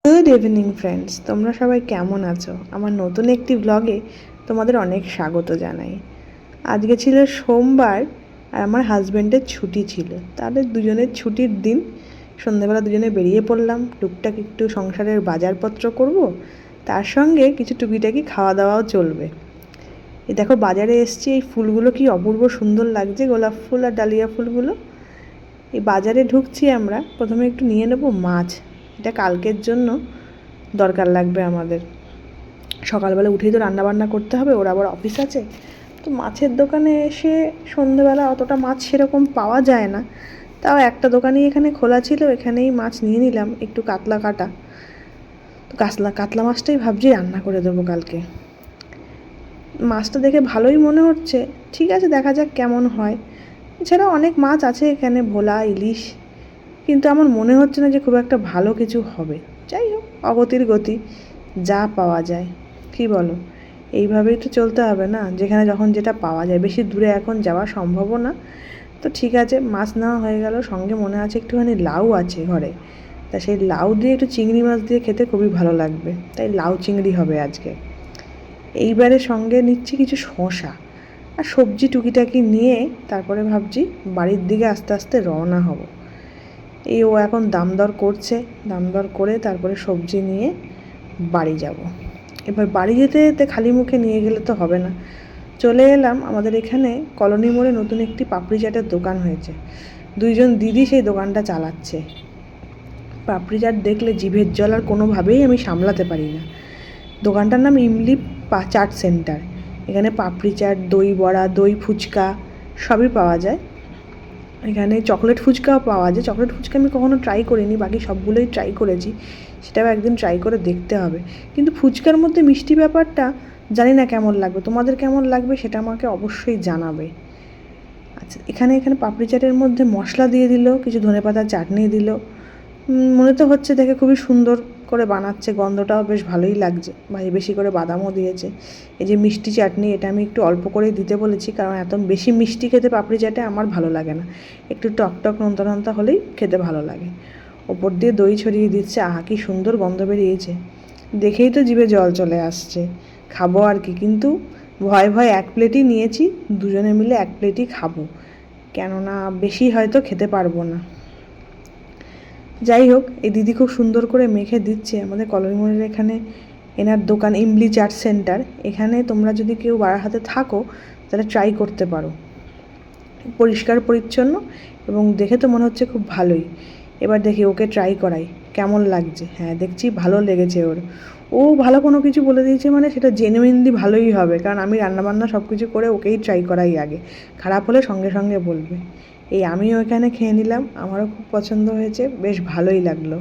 Good evening friends, তোমরা সবাই কেমন আছো? আমার নতুন একটি ব্লগে তোমাদের অনেক স্বাগত জানাই। আজকে ছিল সোমবার আর আমার হাজব্যান্ডের ছুটি ছিল। তাহলে দুজনের ছুটির দিন সন্ধ্যেবেলা দুজনে বেরিয়ে পড়লাম। টুকটাক একটু সংসারের বাজারপত্র করব, তার সঙ্গে কিছু টুকিটাকি খাওয়া দাওয়াও চলবে। এই দেখো বাজারে এসছি, এই ফুলগুলো কি অপূর্ব সুন্দর লাগছে, গোলাপ ফুল আর ডালিয়া ফুলগুলো। এই বাজারে ঢুকছি আমরা, প্রথমে একটু নিয়ে নেব মাছ। এটা কালকের জন্য দরকার লাগবে আমাদের। সকালবেলা উঠেই তো রান্নাবান্না করতে হবে, ওর আবার অফিস আছে। তো মাছের দোকানে এসে সন্ধ্যেবেলা অতটা মাছ সেরকম পাওয়া যায় না, তাও একটা দোকানই এখানে খোলা ছিল, এখানেই মাছ নিয়ে নিলাম, একটু কাতলা কাটা। তো কাতলা মাছটাই ভাবছি রান্না করে দেবো কালকে। মাছটা দেখে ভালোই মনে হচ্ছে, ঠিক আছে দেখা যাক কেমন হয়। এছাড়াও অনেক মাছ আছে এখানে, ভোলা, ইলিশ, কিন্তু আমার মনে হচ্ছে না যে খুব একটা ভালো কিছু হবে। যাই হোক, অগতির গতি, যা পাওয়া যায়। কি বলো? এইভাবেই তো চলতে হবে না, যেখানে যখন যেটা পাওয়া যায়। বেশি দূরে এখন যাওয়া সম্ভবও না। তো ঠিক আছে, মাছ নেওয়া হয়ে গেল। সঙ্গে মনে আছে একটুখানি লাউ আছে ঘরে, তা সেই লাউ দিয়ে একটু চিংড়ি মাছ দিয়ে খেতে খুবই ভালো লাগবে, তাই লাউ চিংড়ি হবে আজকে। এইবারে সঙ্গে নিচ্ছি কিছু শসা আর সবজি টুকিটাকি নিয়ে তারপরে ভাবছি বাড়ির দিকে আস্তে আস্তে রওনা হব। এই ও এখন দাম দর করছে, দাম দর করে তারপরে সবজি নিয়ে বাড়ি যাব। এবার বাড়ি যেতে যেতে খালি মুখে নিয়ে গেলে তো হবে না। চলে এলাম আমাদের এখানে কলোনি মোড়ে নতুন একটি পাপড়ি চাটের দোকান হয়েছে। দুইজন দিদি সেই দোকানটা চালাচ্ছে। পাপড়ি চাট দেখলে জিভের জল আর কোনোভাবেই আমি সামলাতে পারি না। দোকানটার নাম ইমলি চাট সেন্টার। এখানে পাপড়ি চাট, দই বড়া, দই ফুচকা সবই পাওয়া যায়। এখানে চকলেট ফুচকাও পাওয়া যায়। চকলেট ফুচকা আমি কখনো ট্রাই করিনি, বাকি সবগুলোই ট্রাই করেছি, সেটাও একদিন ট্রাই করে দেখতে হবে। কিন্তু ফুচকার মধ্যে মিষ্টি ব্যাপারটা জানি না কেমন লাগবে, তোমাদের কেমন লাগবে সেটা আমাকে অবশ্যই জানাবে। আচ্ছা, এখানে পাপড়ি চাটের মধ্যে মশলা দিয়ে দিল, কিছু ধনেপাতার চাটনি দিল। মনে তো হচ্ছে দেখে খুবই সুন্দর করে বানাচ্ছে, গন্ধটাও বেশ ভালোই লাগছে, বেশি করে বাদামও দিয়েছে। এই যে মিষ্টি চাটনি, এটা আমি একটু অল্প করেই দিতে বলেছি, কারণ এত বেশি মিষ্টি খেতে পাপড়ি চাটে আমার ভালো লাগে না। একটু টক টক নোনতা নোনতা হলেই খেতে ভালো লাগে। ওপর দিয়ে দই ছড়িয়ে দিচ্ছে, আহা কি সুন্দর গন্ধ বেরিয়েছে, দেখেই তো জিভে জল চলে আসছে। খাবো আর কি, কিন্তু ভয় ভয় এক প্লেটই নিয়েছি, দুজনে মিলে এক প্লেটই খাবো, কেননা বেশি হয়তো খেতে পারবো না। যাই হোক, এই দিদি খুব সুন্দর করে মেখে দিচ্ছে। আমাদের কলোনি মোড়ের এখানে এনার দোকান ইমলি চাট সেন্টার, এখানে তোমরা যদি কেউ বারাহাতে থাকো তাহলে ট্রাই করতে পারো। পরিষ্কার পরিচ্ছন্ন এবং দেখে তো মনে হচ্ছে খুব ভালোই। এবার দেখি ওকে ট্রাই করাই কেমন লাগছে। হ্যাঁ, দেখছি ভালো লেগেছে ওর। ও ভালো কোনো কিছু বলে দিয়েছে মানে সেটা জেনুইনলি ভালোই হবে, কারণ আমি রান্নাবান্না সব কিছু করে ওকেই ট্রাই করাই আগে। খারাপ হলে সঙ্গে সঙ্গে বলবে। এই আমিও এখানে খেয়ে নিলাম, আমারও খুব পছন্দ হয়েছে, বেশ ভালোই লাগলো।